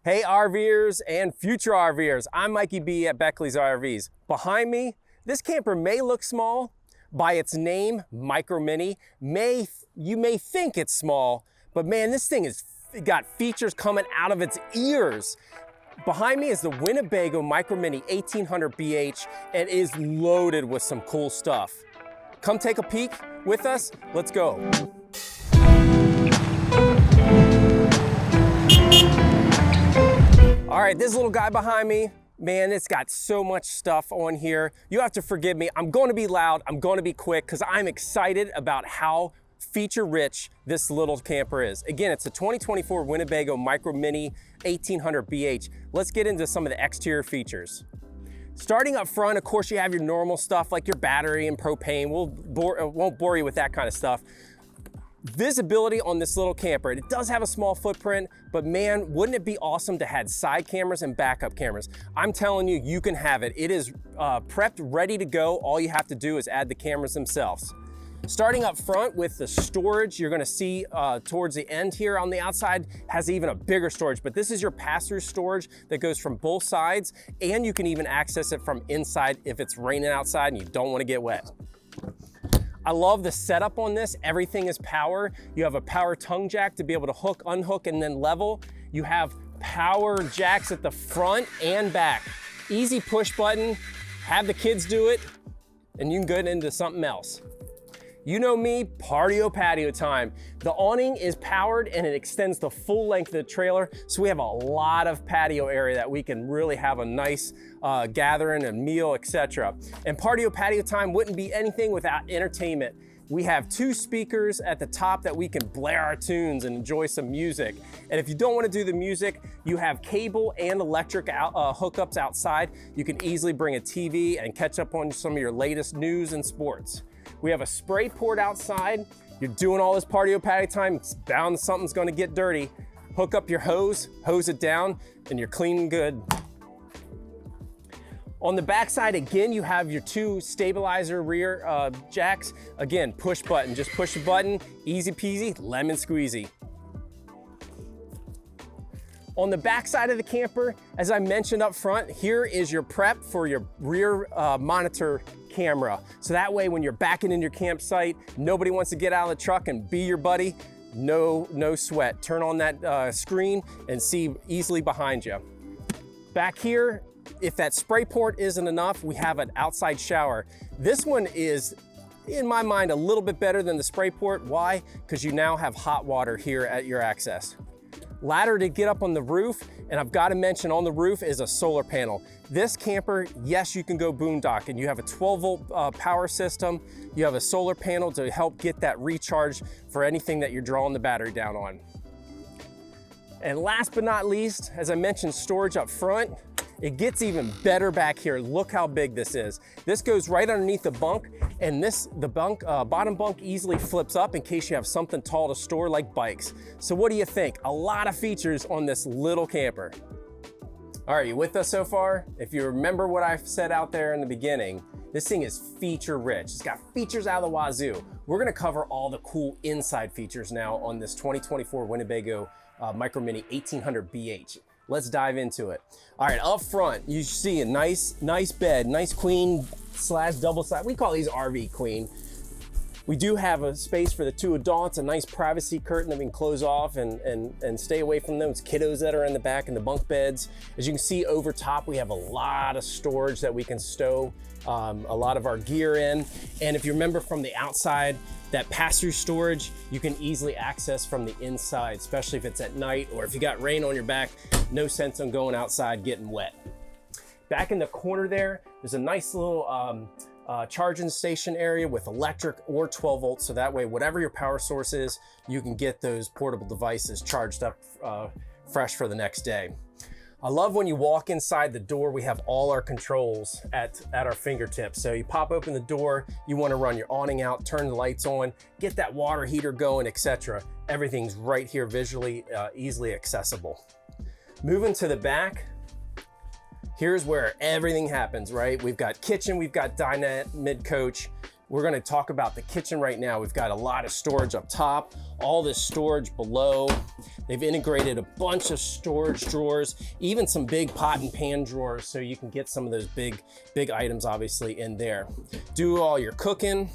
Hey RVers and future RVers, I'm Mikey B at Beckley's RVs. Behind me, this camper may look small. By its name, Micro Minnie, you may think it's small, but man, this thing has got features coming out of its ears. Behind me is the Winnebago Micro Minnie 1800 BH and is loaded with some cool stuff. Come take a peek with us, let's go. All right, this little guy behind me, man, it's got so much stuff on here. You have to forgive me. I'm going to be loud. I'm going to be quick because I'm excited about how feature rich this little camper is. Again, it's a 2024 Winnebago Micro Minnie 1800 BH. Let's get into some of the exterior features. Starting up front, of course, you have your normal stuff like your battery and propane. Won't bore you with that kind of stuff. Visibility on this little camper, it does have a small footprint, but man, wouldn't it be awesome to have side cameras and backup cameras? I'm telling you, you can have it. It is prepped, ready to go. All you have to do is add the cameras themselves. Starting up front with the storage, you're gonna see towards the end here on the outside has even a bigger storage, but this is your pass-through storage that goes from both sides, and you can even access it from inside if it's raining outside and you don't wanna get wet. I love the setup on this. Everything is power. You have a power tongue jack to be able to hook, unhook, and then level. You have power jacks at the front and back. Easy push button, have the kids do it, and you can go into something else. You know me, patio time. The awning is powered and it extends the full length of the trailer, so we have a lot of patio area that we can really have a nice gathering, a meal, etc. And patio time wouldn't be anything without entertainment. We have 2 speakers at the top that we can blare our tunes and enjoy some music. And if you don't want to do the music, you have cable and electric hookups outside. You can easily bring a TV and catch up on some of your latest news and sports. We have a spray port outside. You're doing all this patio time, it's bound something's gonna get dirty. Hook up your hose it down, and you're clean and good. On the backside, again, you have your 2 stabilizer rear jacks. Again, push button, just push a button, easy peasy, lemon squeezy. On the back side of the camper, as I mentioned up front, here is your prep for your rear monitor camera. So that way when you're backing in your campsite, nobody wants to get out of the truck and be your buddy, no sweat. Turn on that screen and see easily behind you. Back here, if that spray port isn't enough, we have an outside shower. This one is, in my mind, a little bit better than the spray port. Why? Because you now have hot water here at your access. Ladder to get up on the roof, and I've got to mention on the roof is a solar panel. This camper, yes, you can go boondock, and you have a 12-volt power system. You have a solar panel to help get that recharge for anything that you're drawing the battery down on. And last but not least, as I mentioned, storage up front. It gets even better back here. Look how big this is. This goes right underneath the bunk, and the bottom bunk easily flips up in case you have something tall to store like bikes. So what do you think? A lot of features on this little camper. All right, you with us so far? If you remember what I said out there in the beginning, this thing is feature rich. It's got features out of the wazoo. We're gonna cover all the cool inside features now on this 2024 Winnebago Micro Minnie 1800 BH. Let's dive into it. All right, up front, you see a nice bed, nice queen / double side. We call these RV queen. We do have a space for the 2 adults, a nice privacy curtain that we can close off and stay away from those kiddos that are in the back in the bunk beds. As you can see over top, we have a lot of storage that we can stow a lot of our gear in. And if you remember from the outside, that pass-through storage, you can easily access from the inside, especially if it's at night or if you got rain on your back, no sense in going outside getting wet. Back in the corner there's a nice little charging station area with electric or 12 volts. So that way, whatever your power source is, you can get those portable devices charged up fresh for the next day. I love when you walk inside the door, we have all our controls at our fingertips. So you pop open the door, you want to run your awning out, turn the lights on, get that water heater going, etc. Everything's right here visually, easily accessible. Moving to the back, here's where everything happens, right? We've got kitchen, we've got dinette, mid-coach. We're gonna talk about the kitchen right now. We've got a lot of storage up top, all this storage below. They've integrated a bunch of storage drawers, even some big pot and pan drawers, so you can get some of those big items obviously in there. Do all your cooking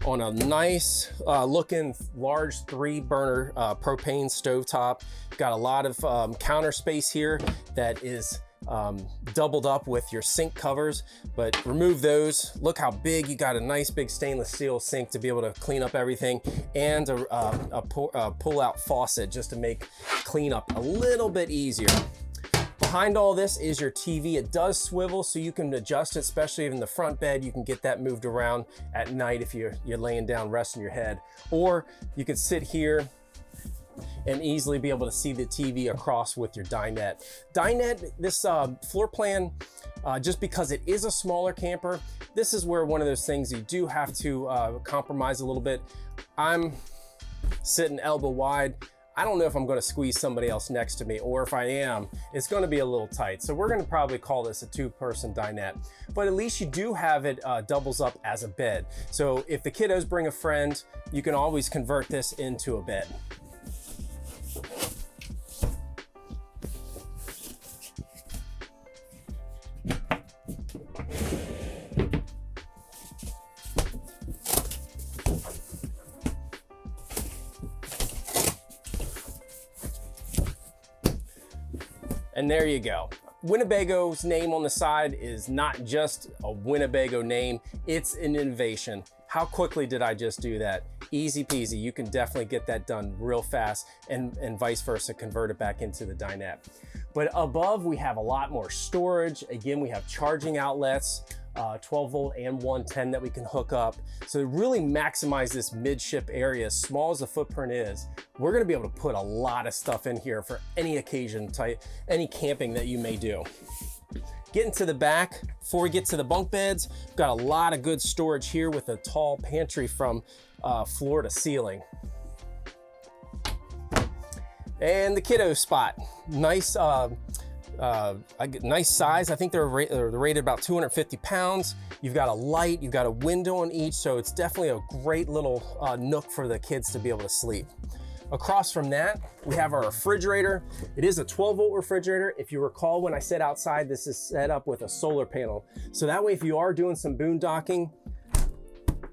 on a nice looking large 3-burner propane stovetop. Got a lot of counter space here that is doubled up with your sink covers, but remove those. Look how big, you got a nice big stainless steel sink to be able to clean up everything, and a pull-out faucet just to make cleanup a little bit easier. Behind all this is your TV. It does swivel, so you can adjust it, especially in the front bed. You can get that moved around at night if you're laying down resting your head, or you could sit here and easily be able to see the TV across with your dinette. Dinette, this floor plan, just because it is a smaller camper, this is where one of those things you do have to compromise a little bit. I'm sitting elbow wide. I don't know if I'm gonna squeeze somebody else next to me, or if I am, it's gonna be a little tight. So we're gonna probably call this a 2-person dinette, but at least you do have it doubles up as a bed. So if the kiddos bring a friend, you can always convert this into a bed. And there you go. Winnebago's name on the side is not just a Winnebago name, it's an innovation. How quickly did I just do that? Easy peasy. You can definitely get that done real fast, and vice versa, convert it back into the dinette. But above, we have a lot more storage. Again, we have charging outlets, 12 volt and 110 that we can hook up. So to really maximize this midship area, as small as the footprint is, we're gonna be able to put a lot of stuff in here for any occasion, any camping that you may do. Getting to the back, before we get to the bunk beds, we've got a lot of good storage here with a tall pantry from floor to ceiling. And the kiddo spot, nice nice size. I think they're rated about 250 pounds. You've got a light, you've got a window on each, so it's definitely a great little nook for the kids to be able to sleep. Across from that, we have our refrigerator. It is a 12-volt refrigerator. If you recall, when I said outside, this is set up with a solar panel. So that way, if you are doing some boondocking,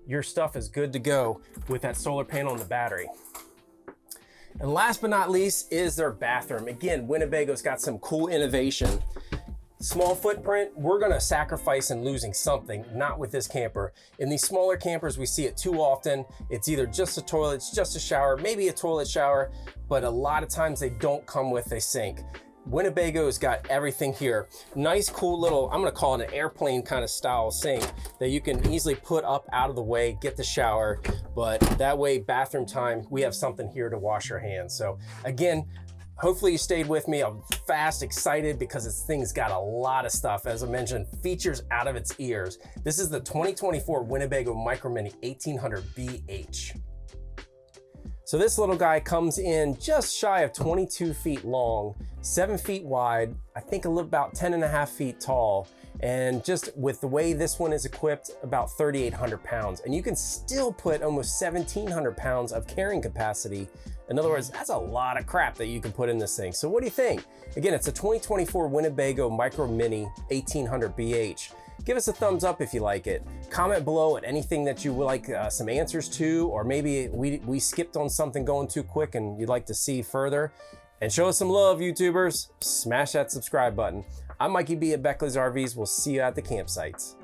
your stuff is good to go with that solar panel and the battery. And last but not least is their bathroom. Again, Winnebago's got some cool innovation. Small footprint, we're gonna sacrifice in losing something, not with this camper. In these smaller campers, we see it too often. It's either just a toilet, it's just a shower, maybe a toilet shower, but a lot of times they don't come with a sink. Winnebago's got everything here. Nice, cool little, I'm gonna call it an airplane kind of style sink that you can easily put up out of the way, get the shower, but that way, bathroom time, we have something here to wash your hands. So again, hopefully you stayed with me. I'm fast, excited because this thing's got a lot of stuff. As I mentioned, features out of its ears. This is the 2024 Winnebago Micro Minnie 1800 BH. So this little guy comes in just shy of 22 feet long, 7 feet wide, I think about 10.5 feet tall. And just with the way this one is equipped, about 3,800 pounds. And you can still put almost 1,700 pounds of carrying capacity. In other words, that's a lot of crap that you can put in this thing. So what do you think? Again, it's a 2024 Winnebago Micro Minnie 1800 BH. Give us a thumbs up if you like it. Comment below at anything that you would like some answers to, or maybe we skipped on something going too quick and you'd like to see further. And show us some love, YouTubers. Smash that subscribe button. I'm Mikey B at Beckley's RVs. We'll see you at the campsites.